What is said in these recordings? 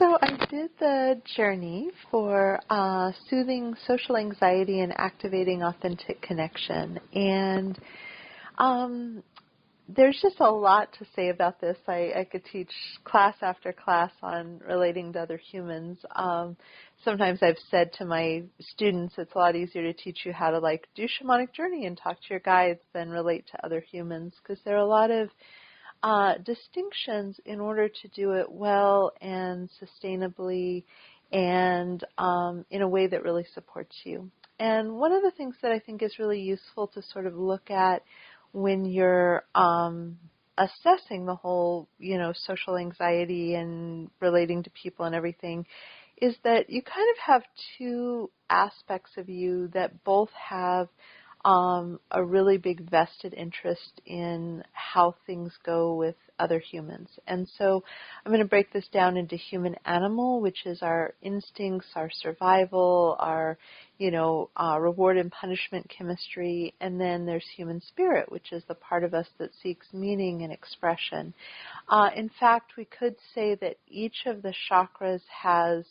So I did the journey for soothing social anxiety and activating authentic connection. And there's just a lot to say about this. I could teach class after class on relating to other humans. Sometimes I've said to my students, it's a lot easier to teach you how to do shamanic journey and talk to your guides than relate to other humans, because there are a lot of distinctions in order to do it well and sustainably and in a way that really supports you. And one of the things that I think is really useful to sort of look at when you're assessing the whole, social anxiety and relating to people and everything is that you kind of have two aspects of you that both have a really big vested interest in how things go with other humans. And so I'm going to break this down into human-animal, which is our instincts, our survival, our, reward and punishment chemistry, and then there's human spirit, which is the part of us that seeks meaning and expression. In fact, we could say that each of the chakras has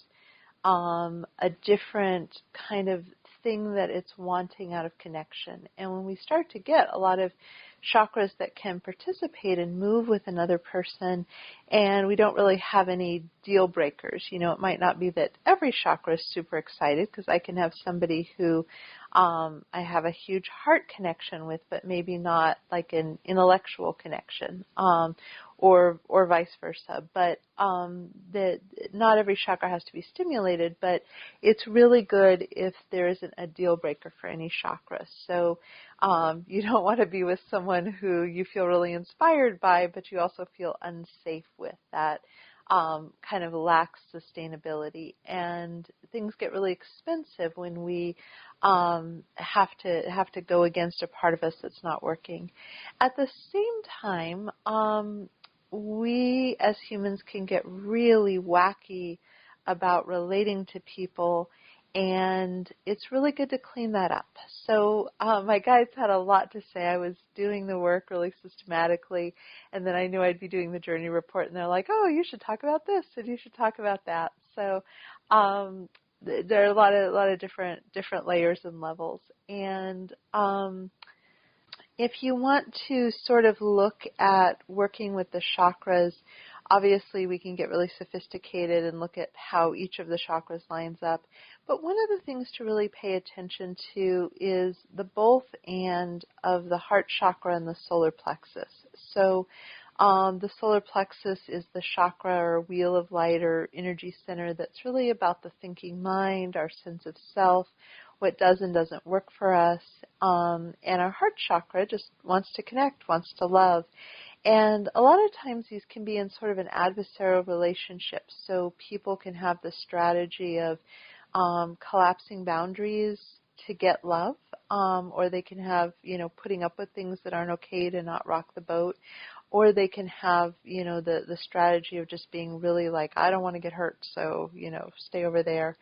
a different kind of thing that it's wanting out of connection. And when we start to get a lot of chakras that can participate and move with another person, and we don't really have any deal breakers. It might not be that every chakra is super excited, because I can have somebody who I have a huge heart connection with, but maybe not like an intellectual connection, or vice versa. But not every chakra has to be stimulated, but it's really good if there isn't a deal breaker for any chakra. So you don't want to be with someone who you feel really inspired by, but you also feel unsafe with. That kind of lacks sustainability, and things get really expensive when we have to go against a part of us that's not working. At the same time, we as humans can get really wacky about relating to people, and it's really good to clean that up. So my guides had a lot to say. I was doing the work really systematically, and then I knew I'd be doing the journey report, and they're like, oh, you should talk about this, and you should talk about that. So there are a lot of different layers and levels. And if you want to sort of look at working with the chakras, obviously we can get really sophisticated and look at how each of the chakras lines up. But one of the things to really pay attention to is the both and of the heart chakra and the solar plexus. So the solar plexus is the chakra or wheel of light or energy center that's really about the thinking mind, our sense of self, what does and doesn't work for us. And our heart chakra just wants to connect, wants to love. And a lot of times these can be in sort of an adversarial relationship. So people can have the strategy of collapsing boundaries to get love, or they can have, putting up with things that aren't okay to not rock the boat, or they can have, the strategy of just being really like, I don't want to get hurt, so, stay over there.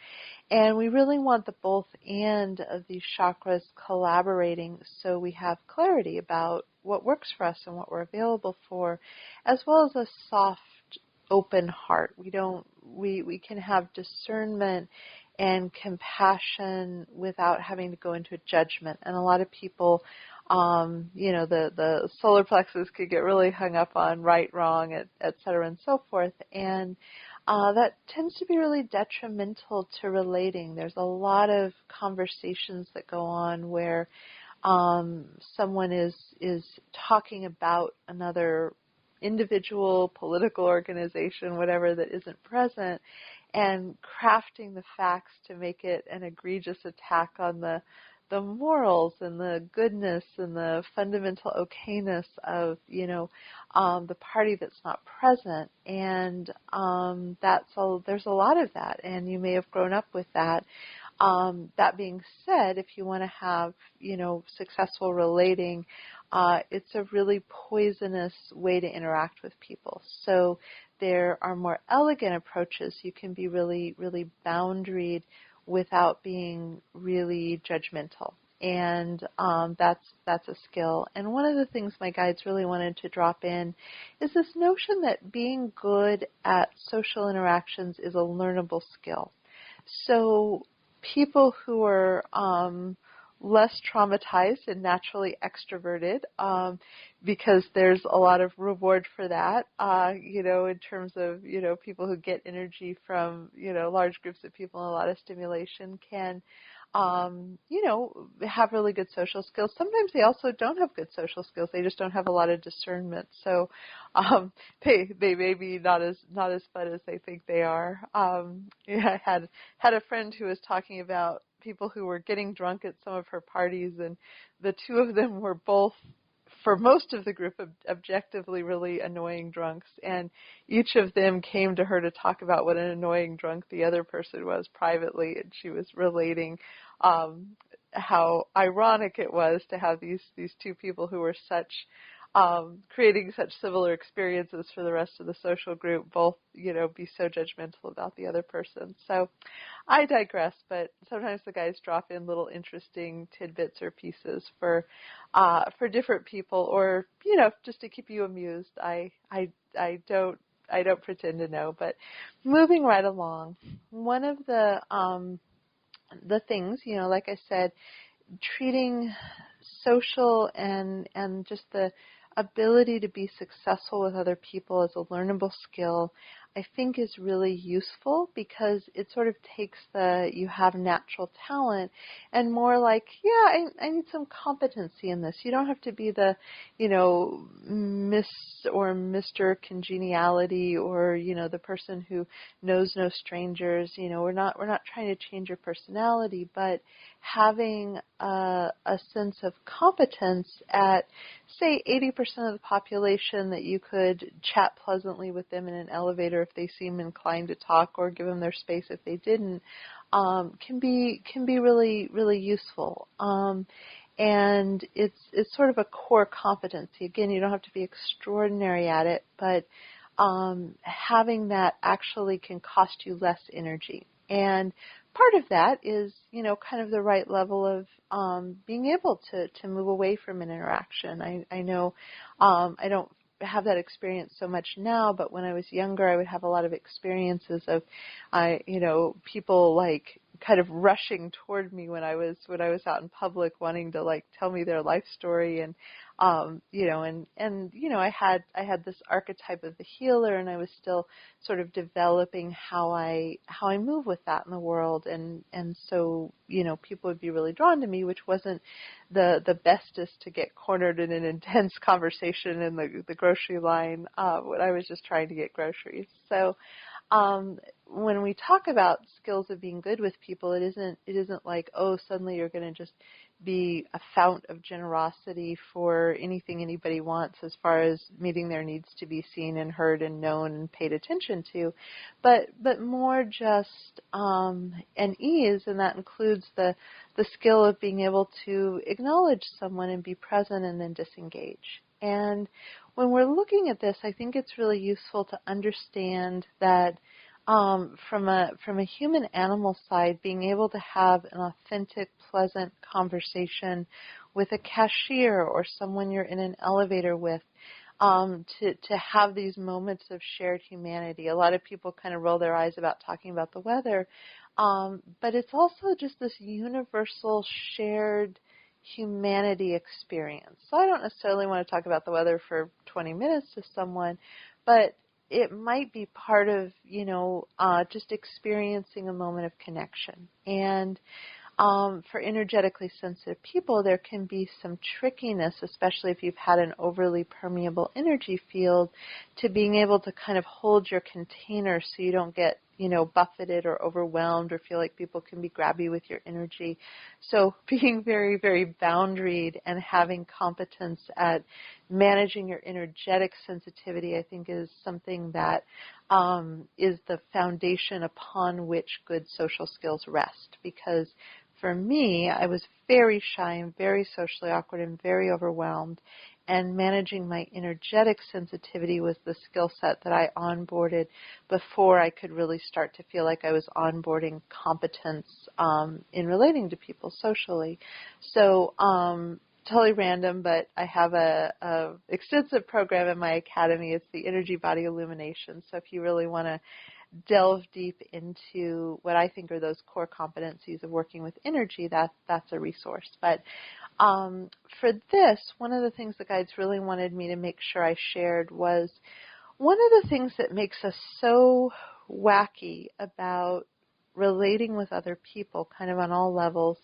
And we really want the both and of these chakras collaborating so we have clarity about what works for us and what we're available for, as well as a soft, open heart. We can have discernment and compassion without having to go into a judgment. And a lot of people, the solar plexus could get really hung up on right, wrong, et cetera, and so forth. And that tends to be really detrimental to relating. There's a lot of conversations that go on where someone is talking about another individual, political organization, whatever, that isn't present, and crafting the facts to make it an egregious attack on the morals and the goodness and the fundamental okayness of, the party that's not present. And there's a lot of that, and you may have grown up with that. That being said, if you want to have, successful relating, it's a really poisonous way to interact with people. So there are more elegant approaches. You can be really, really boundaried without being really judgmental. and that's a skill. And one of the things my guides really wanted to drop in is this notion that being good at social interactions is a learnable skill. So people who are less traumatized and naturally extroverted, because there's a lot of reward for that, in terms of, people who get energy from, large groups of people and a lot of stimulation can, have really good social skills. Sometimes they also don't have good social skills. They just don't have a lot of discernment. So they may be not as fun as they think they are. I had a friend who was talking about people who were getting drunk at some of her parties, and the two of them were both, for most of the group, objectively really annoying drunks, and each of them came to her to talk about what an annoying drunk the other person was privately, and she was relating how ironic it was to have these two people who were creating such similar experiences for the rest of the social group, both, be so judgmental about the other person. So I digress, but sometimes the guys drop in little interesting tidbits or pieces for different people, or, just to keep you amused. I don't pretend to know, but moving right along, one of the things, like I said, treating social and just the ability to be successful with other people as a learnable skill, I think is really useful, because it sort of takes you have natural talent and more like, I need some competency in this. You don't have to be the, Miss or Mr. Congeniality, or, the person who knows no strangers. We're not trying to change your personality, but having a sense of competence at, say, 80% of the population, that you could chat pleasantly with them in an elevator if they seem inclined to talk, or give them their space if they didn't, can be really, really useful. And it's sort of a core competency. Again, you don't have to be extraordinary at it, but having that actually can cost you less energy. And part of that is, kind of the right level of being able to move away from an interaction. I know I don't have that experience so much now, but when I was younger, I would have a lot of experiences of, people like kind of rushing toward me when I was out in public, wanting to like tell me their life story, and I had this archetype of the healer, and I was still sort of developing how I move with that in the world, and so people would be really drawn to me, which wasn't the bestest to get cornered in an intense conversation in the grocery line when I was just trying to get groceries. So when we talk about skills of being good with people, it isn't like, oh, suddenly you're going to just be a fount of generosity for anything anybody wants as far as meeting their needs to be seen and heard and known and paid attention to, but more just an ease, and that includes the skill of being able to acknowledge someone and be present and then disengage. And when we're looking at this, I think it's really useful to understand that from a human animal side, being able to have an authentic, pleasant conversation with a cashier or someone you're in an elevator with, to have these moments of shared humanity. A lot of people kind of roll their eyes about talking about the weather, but it's also just this universal shared humanity experience. So I don't necessarily want to talk about the weather for 20 minutes to someone, but it might be part of, just experiencing a moment of connection. And for energetically sensitive people, there can be some trickiness, especially if you've had an overly permeable energy field, to being able to kind of hold your container so you don't get, buffeted or overwhelmed or feel like people can be grabby with your energy. So being very, very boundaried and having competence at managing your energetic sensitivity, I think, is something that is the foundation upon which good social skills rest. Because for me, I was very shy and very socially awkward and very overwhelmed. and managing my energetic sensitivity was the skill set that I onboarded before I could really start to feel like I was onboarding competence in relating to people socially. So totally random, but I have a extensive program in my academy. It's the Energy Body Illumination. So if you really want to delve deep into what I think are those core competencies of working with energy, that's a resource. But for this, one of the things the guides really wanted me to make sure I shared was one of the things that makes us so wacky about relating with other people kind of on all levels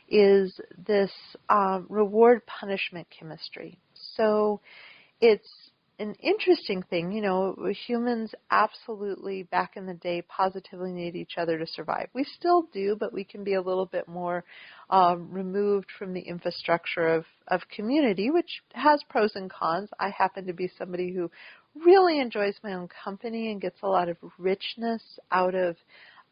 is this reward-punishment chemistry. So it's an interesting thing. You know, humans absolutely, back in the day, positively need each other to survive. We still do, but we can be a little bit more removed from the infrastructure of community, which has pros and cons. I happen to be somebody who really enjoys my own company and gets a lot of richness out of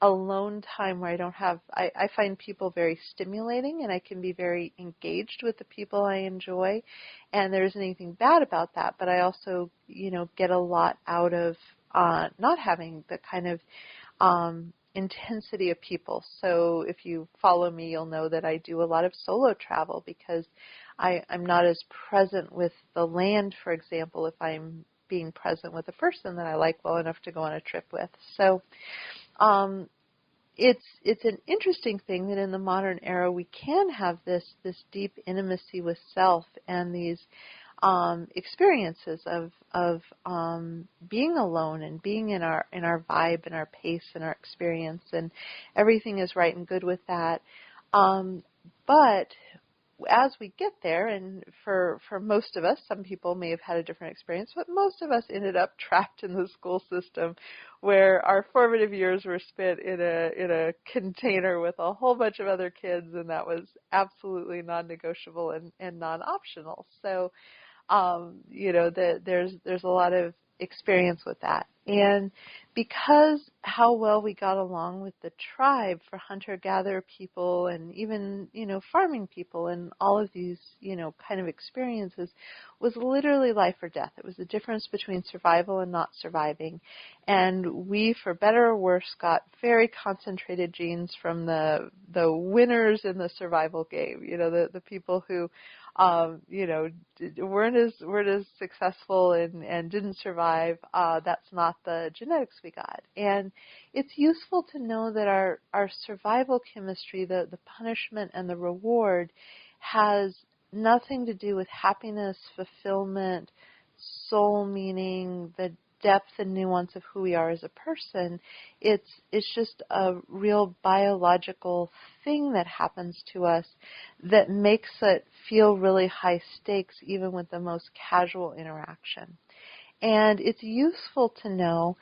alone time where I don't have, I find people very stimulating, and I can be very engaged with the people I enjoy, and there isn't anything bad about that, but I also, you know, get a lot out of not having the kind of intensity of people. So if you follow me, you'll know that I do a lot of solo travel because I'm not as present with the land, for example, if I'm being present with a person that I like well enough to go on a trip with. So it's an interesting thing that in the modern era we can have this deep intimacy with self and these experiences of being alone and being in our vibe and our pace and our experience, and everything is right and good with that. But as we get there, and for most of us, some people may have had a different experience, but most of us ended up trapped in the school system where our formative years were spent in a container with a whole bunch of other kids, and that was absolutely non-negotiable and non-optional. So, you know, there's a lot of experience with that. And because how well we got along with the tribe for hunter-gatherer people and even, you know, farming people and all of these, you know, kind of experiences was literally life or death. It was the difference between survival and not surviving. And we, for better or worse, got very concentrated genes from the winners in the survival game, you know, the people who you know, weren't as successful and didn't survive. That's not the genetics we got. And it's useful to know that our survival chemistry, the punishment and the reward, has nothing to do with happiness, fulfillment, soul meaning, the depth and nuance of who we are as a person. It's just a real biological thing that happens to us that makes it feel really high stakes even with the most casual interaction. And it's useful to know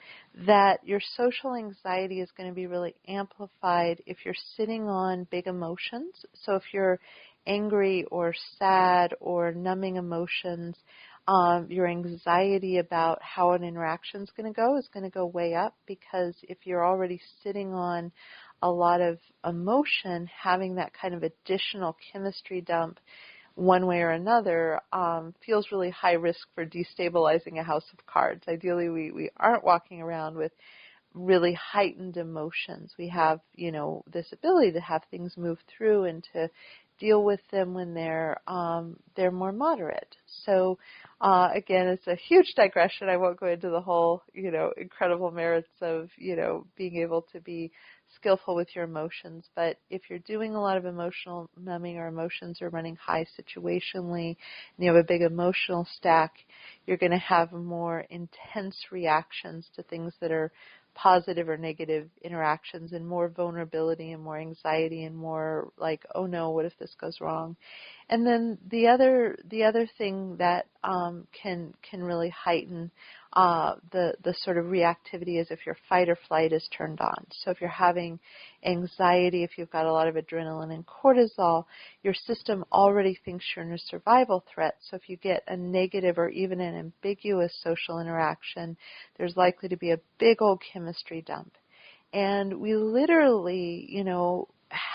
that your social anxiety is going to be really amplified if you're sitting on big emotions. So if you're angry or sad or numbing emotions, your anxiety about how an interaction is going to go is going to go way up, because if you're already sitting on a lot of emotion, having that kind of additional chemistry dump one way or another feels really high risk for destabilizing a house of cards. Ideally, we aren't walking around with really heightened emotions. We have, you know, this ability to have things move through and to deal with them when they're more moderate. So again, it's a huge digression. I won't go into the whole, you know, incredible merits of, you know, being able to be skillful with your emotions. But if you're doing a lot of emotional numbing, or emotions are running high situationally, and you have a big emotional stack, you're going to have more intense reactions to things that are positive or negative interactions, and more vulnerability and more anxiety and more like, oh no, what if this goes wrong? And then the other thing that can really heighten the sort of reactivity is if your fight or flight is turned on. So if you're having anxiety, if you've got a lot of adrenaline and cortisol, your system already thinks you're in a survival threat. So if you get a negative or even an ambiguous social interaction, there's likely to be a big old chemistry dump. And we literally, you know,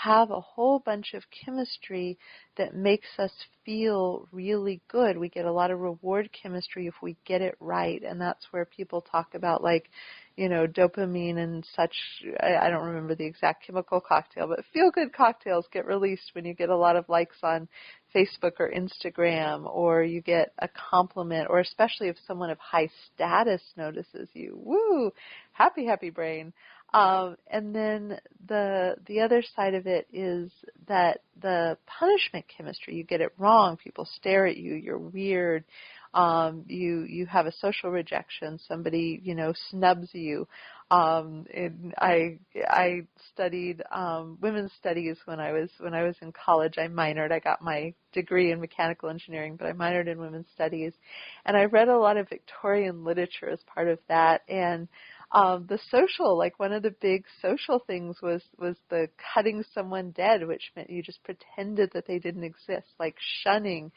have a whole bunch of chemistry that makes us feel really good. We get a lot of reward chemistry if we get it right, and that's where people talk about, like, dopamine and such. I don't remember the exact chemical cocktail, but feel-good cocktails get released when you get a lot of likes on Facebook or Instagram, or you get a compliment, or especially if someone of high status notices you. Woo! Happy, happy brain. And then the other side of it is that the punishment chemistry, you get it wrong, people stare at you, you're weird, you have a social rejection, somebody snubs you. And I studied women's studies when I was in college. I minored. I got my degree in mechanical engineering, but I minored in women's studies, and I read a lot of Victorian literature as part of that. And the social, like one of the big social things was the cutting someone dead, which meant you just pretended that they didn't exist, like shunning,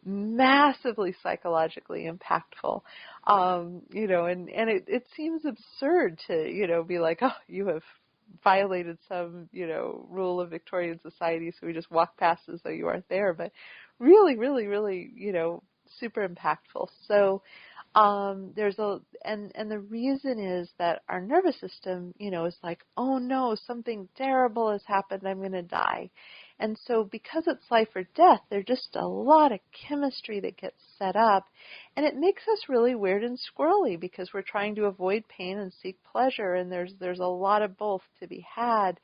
massively psychologically impactful. And it seems absurd to, be like, oh, you have violated some, rule of Victorian society, so we just walk past as though you aren't there. But really, really, really, super impactful. So and the reason is that our nervous system, is like, oh no, something terrible has happened, I'm going to die. And so because it's life or death, there's just a lot of chemistry that gets set up, and it makes us really weird and squirrely because we're trying to avoid pain and seek pleasure, and there's a lot of both to be had,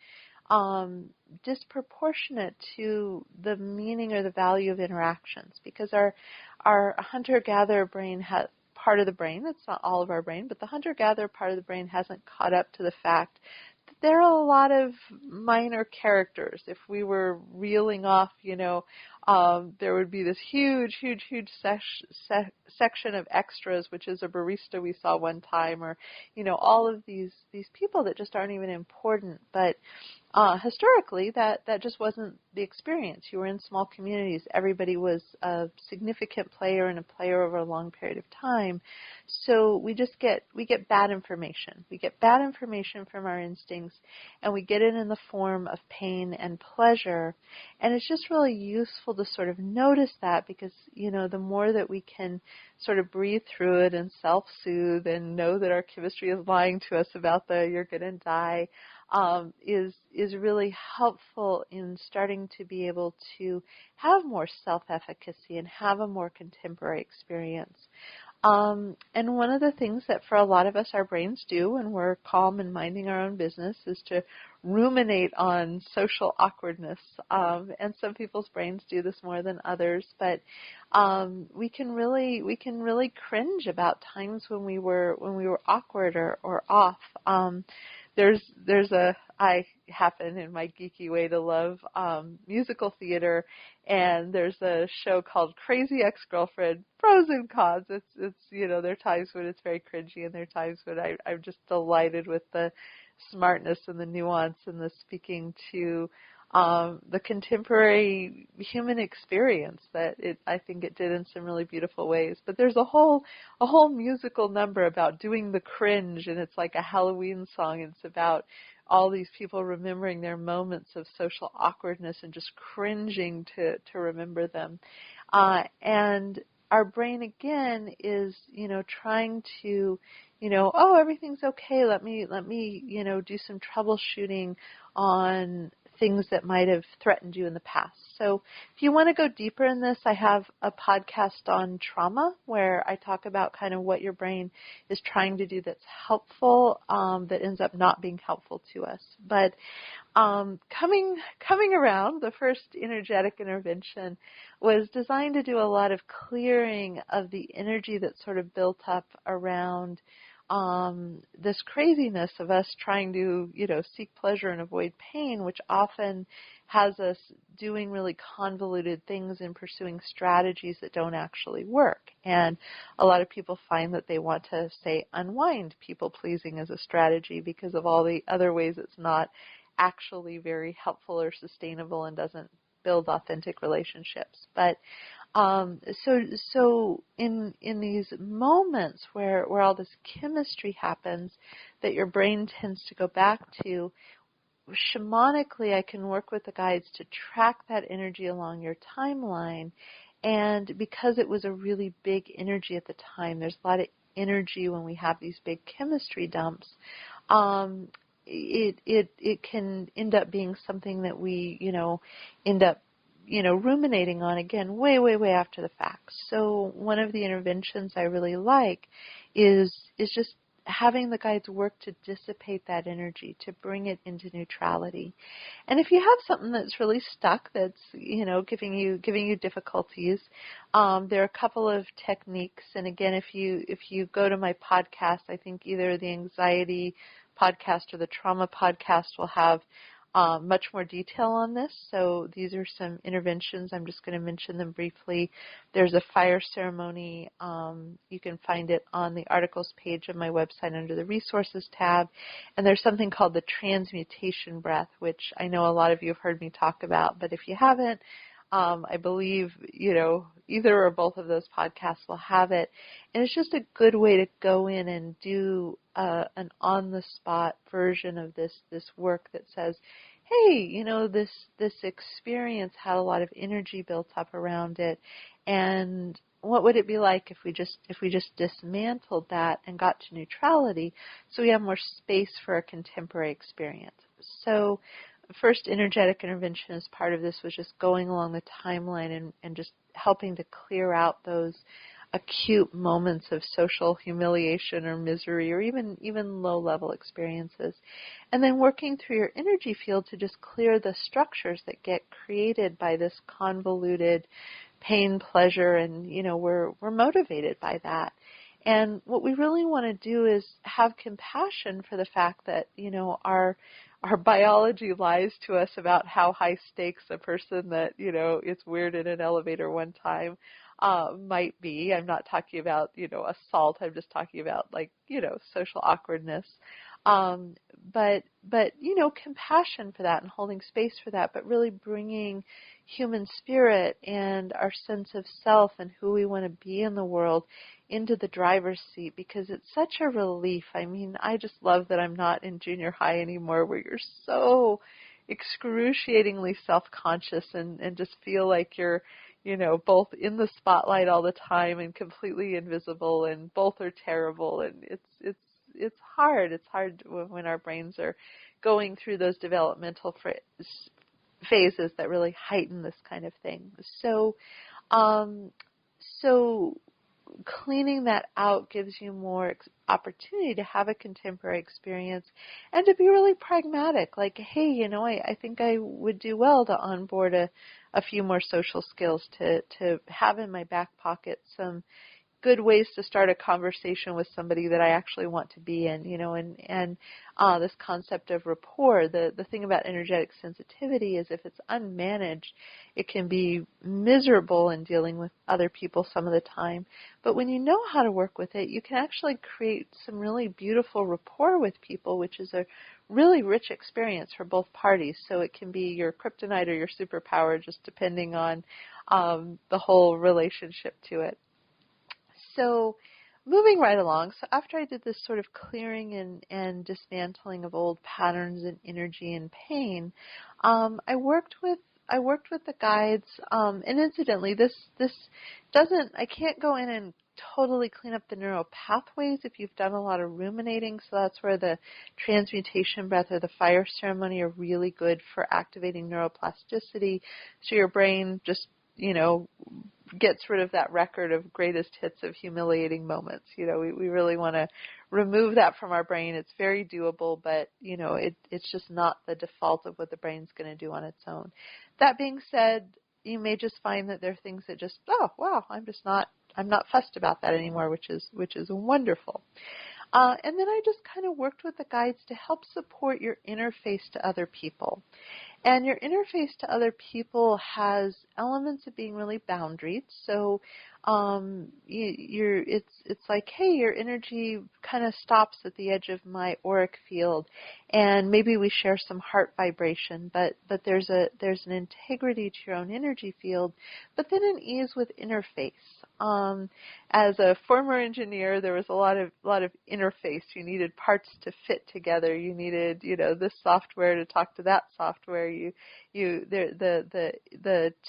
disproportionate to the meaning or the value of interactions, because our hunter-gatherer brain has part of the brain, it's not all of our brain, but the hunter-gatherer part of the brain hasn't caught up to the fact that there are a lot of minor characters. If we were reeling off, there would be this huge, huge, huge section of extras, which is a barista we saw one time, or, all of these people that just aren't even important. But historically, that just wasn't the experience. You were in small communities. Everybody was a significant player and a player over a long period of time. So we get bad information. We get bad information from our instincts, and we get it in the form of pain and pleasure. And it's just really useful to sort of notice that, because, the more that we can sort of breathe through it and self-soothe and know that our chemistry is lying to us about the you're going to die, is really helpful in starting to be able to have more self-efficacy and have a more contemporary experience. And one of the things that for a lot of us our brains do when we're calm and minding our own business is to ruminate on social awkwardness. And some people's brains do this more than others, but we can really cringe about times when we were awkward or off. I happen in my geeky way to love musical theater, and there's a show called Crazy Ex-Girlfriend, pros and cons. It's there are times when it's very cringy, and there are times when I'm just delighted with the smartness and the nuance and the speaking to the contemporary human experience that I think it did in some really beautiful ways. But there's a whole musical number about doing the cringe, and it's like a Halloween song. It's about all these people remembering their moments of social awkwardness and just cringing to remember them. And our brain, again, is, trying to, oh, everything's okay. Let me, do some troubleshooting on things that might have threatened you in the past. So if you want to go deeper in this, I have a podcast on trauma where I talk about kind of what your brain is trying to do that's helpful, that ends up not being helpful to us. But coming around, the first energetic intervention was designed to do a lot of clearing of the energy that sort of built up around this craziness of us trying to, seek pleasure and avoid pain, which often has us doing really convoluted things and pursuing strategies that don't actually work. And a lot of people find that they want to, say, unwind people-pleasing as a strategy because of all the other ways it's not actually very helpful or sustainable and doesn't build authentic relationships. But so in these moments where all this chemistry happens that your brain tends to go back to, shamanically, I can work with the guides to track that energy along your timeline. And because it was a really big energy at the time, there's a lot of energy when we have these big chemistry dumps. It can end up being something that we, end up, ruminating on again way after the fact. So one of the interventions I really like is just having the guides work to dissipate that energy, to bring it into neutrality. And if you have something that's really stuck, that's giving you difficulties, there are a couple of techniques. And again, if you go to my podcast, I think either the anxiety podcast or the trauma podcast will have much more detail on this. So these are some interventions. I'm just going to mention them briefly. There's a fire ceremony. You can find it on the articles page of my website under the resources tab. And there's something called the transmutation breath, which I know a lot of you have heard me talk about. But if you haven't, I believe, either or both of those podcasts will have it. And it's just a good way to go in and do an on-the-spot version of this work that says, hey, this experience had a lot of energy built up around it, and what would it be like if we just dismantled that and got to neutrality, so we have more space for a contemporary experience. So the first energetic intervention as part of this was just going along the timeline and just helping to clear out those acute moments of social humiliation or misery or even low-level experiences. And then working through your energy field to just clear the structures that get created by this convoluted pain, pleasure, and, we're motivated by that. And what we really want to do is have compassion for the fact that, our biology lies to us about how high stakes a person that, is weird in an elevator one time might be. I'm not talking about, assault. I'm just talking about social awkwardness. But compassion for that and holding space for that, but really bringing human spirit and our sense of self and who we want to be in the world into the driver's seat, because it's such a relief. I mean, I just love that I'm not in junior high anymore, where you're so excruciatingly self-conscious and just feel like you're, both in the spotlight all the time and completely invisible, and both are terrible. And it's hard. It's hard when our brains are going through those developmental phases that really heighten this kind of thing. So cleaning that out gives you more opportunity to have a contemporary experience and to be really pragmatic. Like, hey, I think I would do well to onboard a few more social skills, to have in my back pocket some good ways to start a conversation with somebody that I actually want to be in, and this concept of rapport. The thing about energetic sensitivity is if it's unmanaged, it can be miserable in dealing with other people some of the time. But when you know how to work with it, you can actually create some really beautiful rapport with people, which is a really rich experience for both parties. So it can be your kryptonite or your superpower, just depending on the whole relationship to it. So moving right along, so after I did this sort of clearing and dismantling of old patterns and energy and pain, I worked with the guides, and incidentally, this doesn't, I can't go in and totally clean up the neural pathways if you've done a lot of ruminating, so that's where the transmutation breath or the fire ceremony are really good for activating neuroplasticity, so your brain just, gets rid of that record of greatest hits of humiliating moments. We really want to remove that from our brain. It's very doable, but, it's just not the default of what the brain's going to do on its own. That being said, you may just find that there are things that just, oh, wow, I'm not fussed about that anymore, which is wonderful. And then I just kind of worked with the guides to help support your interface to other people. And your interface to other people has elements of being really boundaried. So it's like, hey, your energy kind of stops at the edge of my auric field, and maybe we share some heart vibration, but there's an integrity to your own energy field, but then an ease with interface. As a former engineer, there was a lot of interface. You needed parts to fit together. You needed, this software to talk to that software. The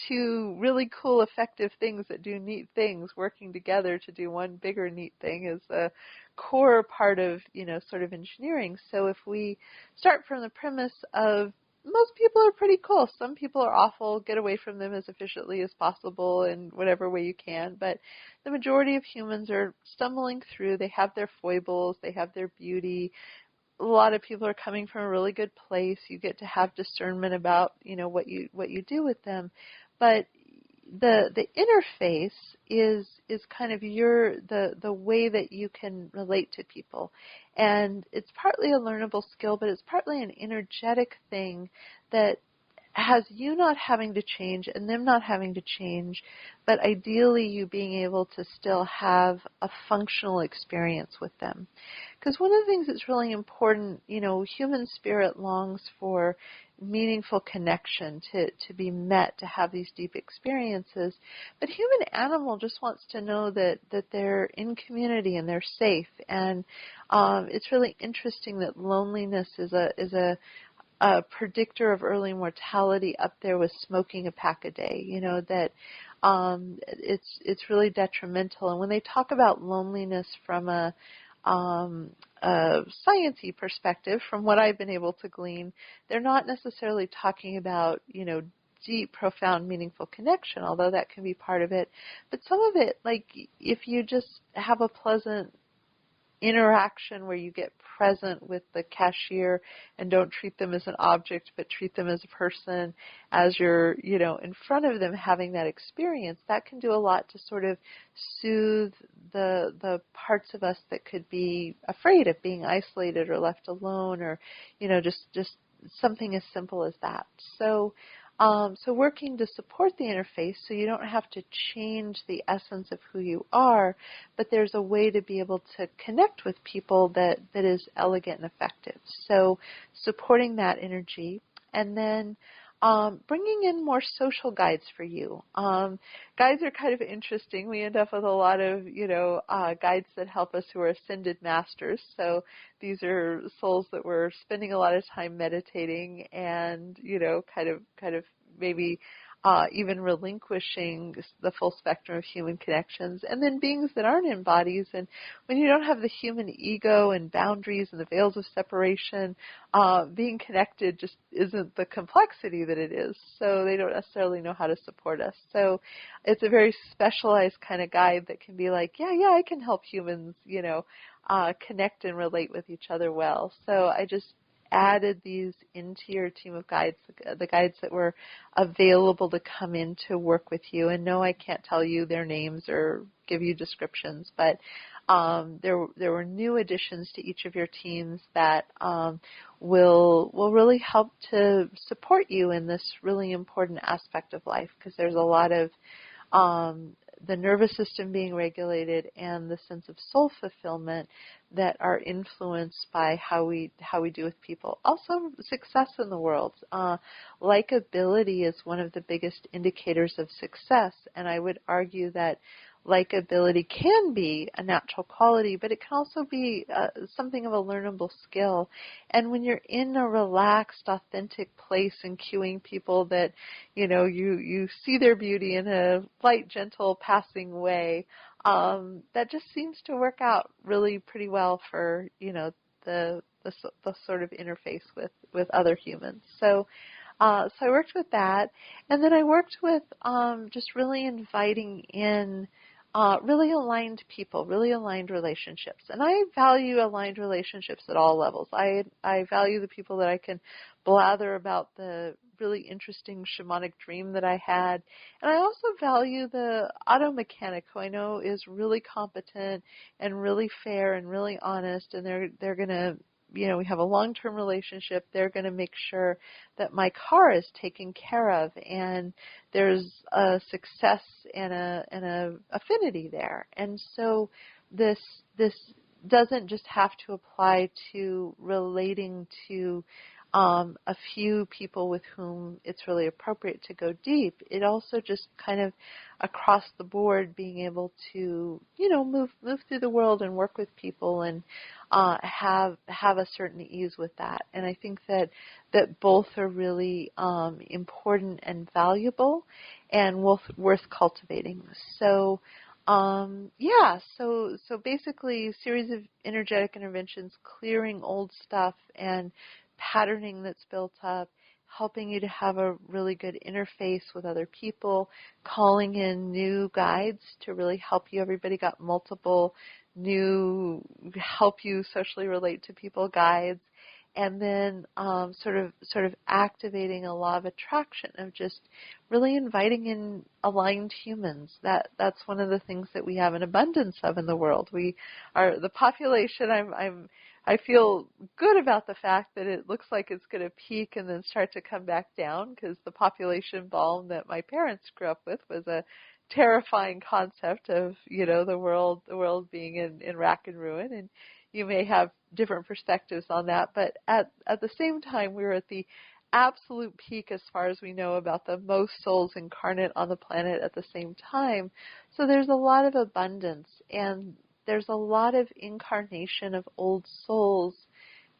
two really cool, effective things that do neat things working together to do one bigger neat thing is a core part of, sort of engineering. So if we start from the premise of most people are pretty cool. Some people are awful. Get away from them as efficiently as possible in whatever way you can. But the majority of humans are stumbling through. They have their foibles. They have their beauty. A lot of people are coming from a really good place. You get to have discernment about, what you do with them. But the interface is kind of the way that you can relate to people. And it's partly a learnable skill, but it's partly an energetic thing that has you not having to change and them not having to change, but ideally you being able to still have a functional experience with them. Because one of the things that's really important, human spirit longs for meaningful connection, to be met, to have these deep experiences. But human animal just wants to know that they're in community and they're safe. And it's really interesting that loneliness is a predictor of early mortality up there with smoking a pack a day. That it's really detrimental. And when they talk about loneliness from a science-y perspective, from what I've been able to glean, they're not necessarily talking about, deep, profound, meaningful connection, although that can be part of it. But some of it, like if you just have a pleasant interaction where you get present with the cashier and don't treat them as an object but treat them as a person as you're in front of them having that experience, that can do a lot to sort of soothe the parts of us that could be afraid of being isolated or left alone, or just something as simple as that. So working to support the interface so you don't have to change the essence of who you are, but there's a way to be able to connect with people that is elegant and effective. So supporting that energy, and then bringing in more social guides for you. Guides are kind of interesting. We end up with a lot of, guides that help us who are ascended masters. So these are souls that were spending a lot of time meditating and, kind of maybe even relinquishing the full spectrum of human connections, and then beings that aren't in bodies. And when you don't have the human ego and boundaries and the veils of separation, being connected just isn't the complexity that it is. So they don't necessarily know how to support us. So it's a very specialized kind of guide that can be like, yeah, I can help humans, connect and relate with each other well. So I just added these into your team of guides, the guides that were available to come in to work with you. And no, I can't tell you their names or give you descriptions, but there were new additions to each of your teams that will really help to support you in this really important aspect of life, because there's a lot of the nervous system being regulated and the sense of soul fulfillment that are influenced by how we do with people. Also, success in the world. Likability is one of the biggest indicators of success, and I would argue that likability can be a natural quality, but it can also be something of a learnable skill. And when you're in a relaxed, authentic place and cueing people that, you see their beauty in a light, gentle, passing way, that just seems to work out really pretty well for, the sort of interface with other humans. So I worked with that, and then I worked with just really inviting in really aligned people, really aligned relationships. And I value aligned relationships at all levels. I value the people that I can blather about the really interesting shamanic dream that I had. And I also value the auto mechanic, who I know is really competent and really fair and really honest, and they're going to, we have a long-term relationship. They're going to make sure that my car is taken care of, and there's a success and a affinity there. And so this doesn't just have to apply to relating to a few people with whom it's really appropriate to go deep. It also just kind of across the board being able to, move through the world and work with people and have a certain ease with that. And I think that both are really important and valuable and worth cultivating. So so basically a series of energetic interventions, clearing old stuff and patterning that's built up, helping you to have a really good interface with other people, calling in new guides to really help you. Everybody got multiple new help you socially relate to people guides, and then sort of activating a law of attraction of just really inviting in aligned humans. That's one of the things that we have an abundance of in the world. We are the population. I feel good about the fact that it looks like it's going to peak and then start to come back down, because the population bomb that my parents grew up with was a terrifying concept of, the world being in rack and ruin. And you may have different perspectives on that, but at the same time, we were at the absolute peak as far as we know about the most souls incarnate on the planet at the same time. So there's a lot of abundance, and there's a lot of incarnation of old souls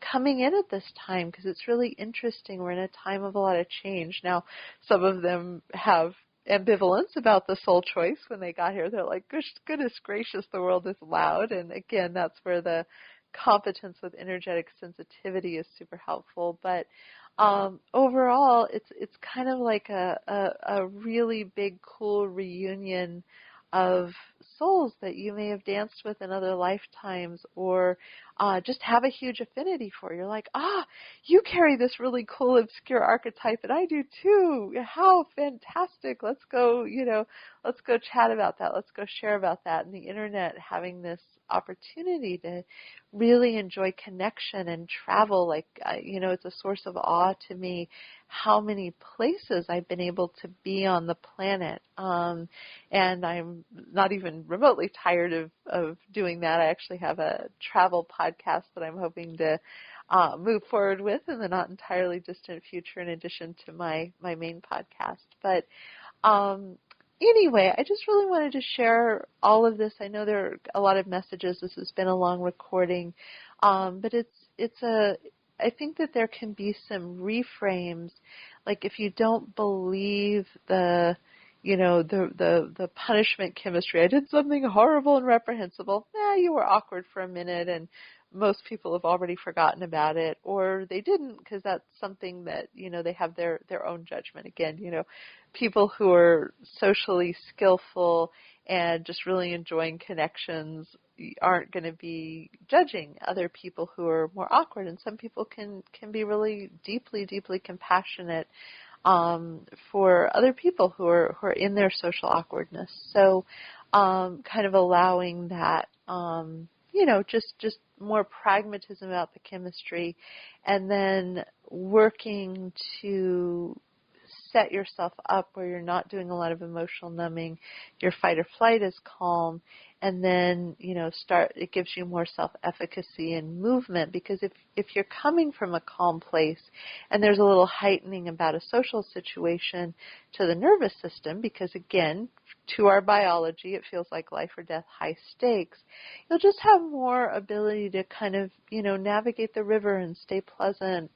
coming in at this time, because it's really interesting. We're in a time of a lot of change. Now, some of them have ambivalence about the soul choice when they got here. They're like, goodness gracious, the world is loud. And again, that's where the competence with energetic sensitivity is super helpful. But overall, it's kind of like a really big, cool reunion of souls that you may have danced with in other lifetimes, or just have a huge affinity for. You're like, you carry this really cool, obscure archetype, and I do too. How fantastic. Let's go chat about that. Let's go share about that. And the internet having this opportunity to really enjoy connection and travel, it's a source of awe to me how many places I've been able to be on the planet. And I'm not even remotely tired of doing that. I actually have a travel podcast that I'm hoping to move forward with in the not entirely distant future, in addition to my main podcast. But anyway, I just really wanted to share all of this. I know there are a lot of messages. This has been a long recording, but I think that there can be some reframes, like if you don't believe the punishment chemistry. I did something horrible and reprehensible. You were awkward for a minute, and most people have already forgotten about it, or they didn't, because that's something that, they have their own judgment. Again, people who are socially skillful and just really enjoying connections aren't going to be judging other people who are more awkward. And some people can be really deeply, deeply compassionate for other people who are in their social awkwardness. So kind of allowing that, just more pragmatism about the chemistry, and then working to set yourself up where you're not doing a lot of emotional numbing, your fight or flight is calm, and then, it gives you more self-efficacy and movement, because if you're coming from a calm place and there's a little heightening about a social situation to the nervous system, because again, to our biology, it feels like life or death, high stakes, you'll just have more ability to kind of, navigate the river and stay present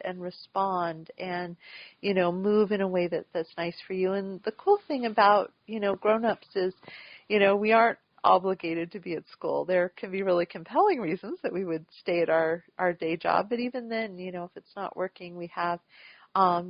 and respond and, move in a way that's nice for you. And the cool thing about, grown-ups is, we aren't obligated to be at school. There can be really compelling reasons that we would stay at our day job, but even then, if it's not working, we have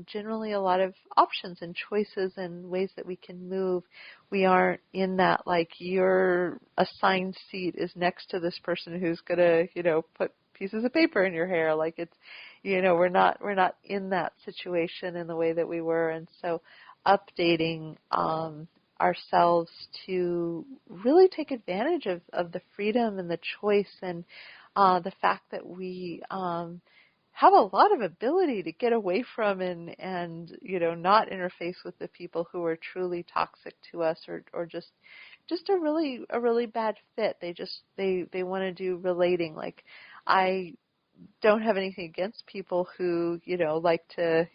generally a lot of options and choices and ways that we can move. We aren't in that, like, your assigned seat is next to this person who's going to, put pieces of paper in your hair. Like, it's, we're not in that situation in the way that we were. And so updating ourselves to really take advantage of the freedom and the choice and the fact that we have a lot of ability to get away from and not interface with the people who are truly toxic to us, or just a really bad fit. They want to do relating. Like, I don't have anything against people who, like to,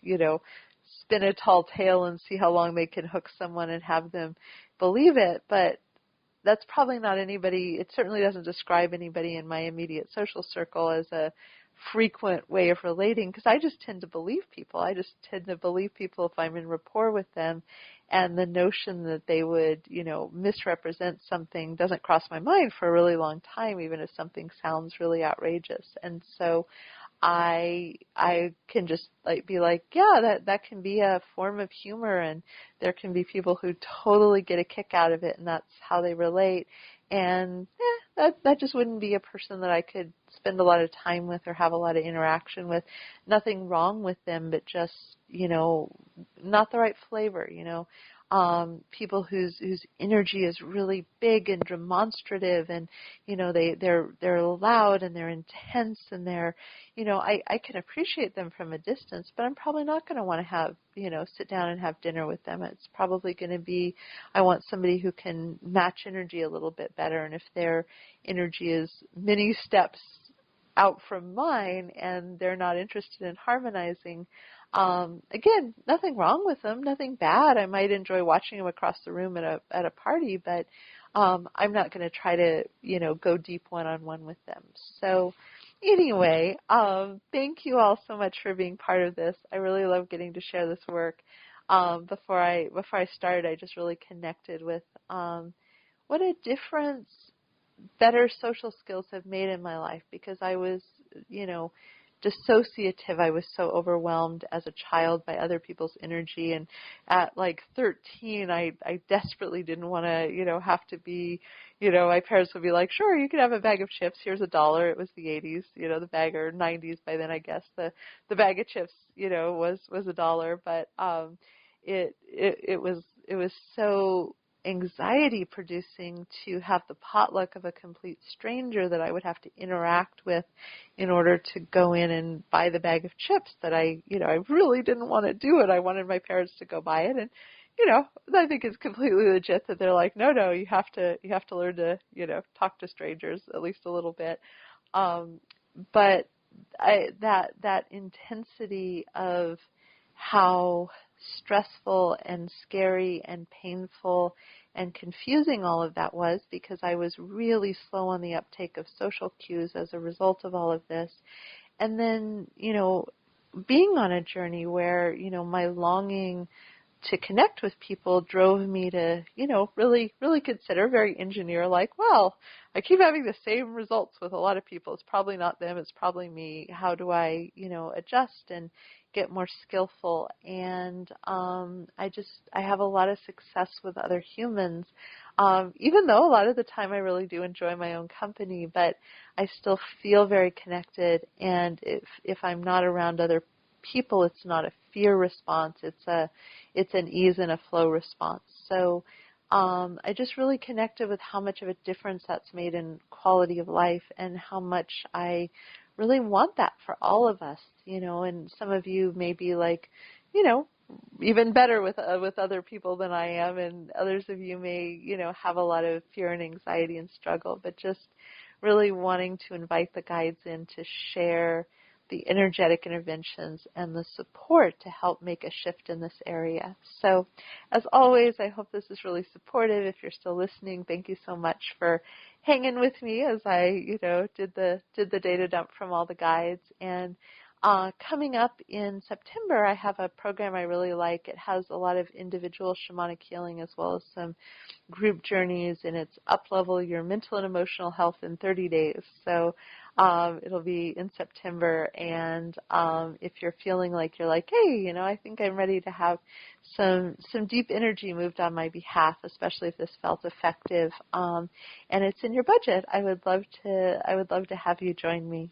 spin a tall tale and see how long they can hook someone and have them believe it. But that's probably not anybody, it certainly doesn't describe anybody in my immediate social circle as a frequent way of relating, because I just tend to believe people. I just tend to believe people if I'm in rapport with them, and the notion that they would, misrepresent something doesn't cross my mind for a really long time, even if something sounds really outrageous. And so I can just be like, yeah, that can be a form of humor, and there can be people who totally get a kick out of it, and that's how they relate. And that just wouldn't be a person that I could spend a lot of time with or have a lot of interaction with. Nothing wrong with them, but just, not the right flavor, people whose energy is really big and demonstrative, and they're loud and they're intense, and they're, I can appreciate them from a distance, but I'm probably not going to want to have, sit down and have dinner with them. It's probably going to be, I want somebody who can match energy a little bit better, and if their energy is many steps out from mine and they're not interested in harmonizing, again, nothing wrong with them, nothing bad. I might enjoy watching them across the room at a party, but I'm not going to try to, go deep one-on-one with them. So anyway, thank you all so much for being part of this. I really love getting to share this work. Before I started, I just really connected with what a difference better social skills have made in my life, because I was, dissociative. I was so overwhelmed as a child by other people's energy, and at 13, I desperately didn't want to, have to be, my parents would be like, sure, you can have a bag of chips. Here's $1. It was the 80s, the bag, or 90s by then, I guess. The bag of chips, was $1, but it was so anxiety producing to have the potluck of a complete stranger that I would have to interact with in order to go in and buy the bag of chips that I really didn't want to do it. I wanted my parents to go buy it, and I think it's completely legit that they're like, no, you have to learn to talk to strangers at least a little bit. But that intensity of how stressful and scary and painful and confusing all of that was, because I was really slow on the uptake of social cues as a result of all of this. And then, being on a journey where, my longing to connect with people drove me to, really, really consider, very engineer-like, well, I keep having the same results with a lot of people. It's probably not them. It's probably me. How do I, adjust and get more skillful? And I have a lot of success with other humans, even though a lot of the time I really do enjoy my own company, but I still feel very connected. And if I'm not around other people, it's not a fear response. It's an ease and a flow response. So I just really connected with how much of a difference that's made in quality of life, and how much I really want that for all of us, and some of you may be like, even better with other people than I am, and others of you may, have a lot of fear and anxiety and struggle, but just really wanting to invite the guides in to share the energetic interventions and the support to help make a shift in this area. So, as always, I hope this is really supportive. If you're still listening, thank you so much for hanging with me as I, did the data dump from all the guides. And coming up in September, I have a program I really like. It has a lot of individual shamanic healing as well as some group journeys, and it's up-level your mental and emotional health in 30 days. So it'll be in September, and if you're feeling like you're like, hey, I think I'm ready to have some deep energy moved on my behalf, especially if this felt effective, and it's in your budget, I would love to have you join me.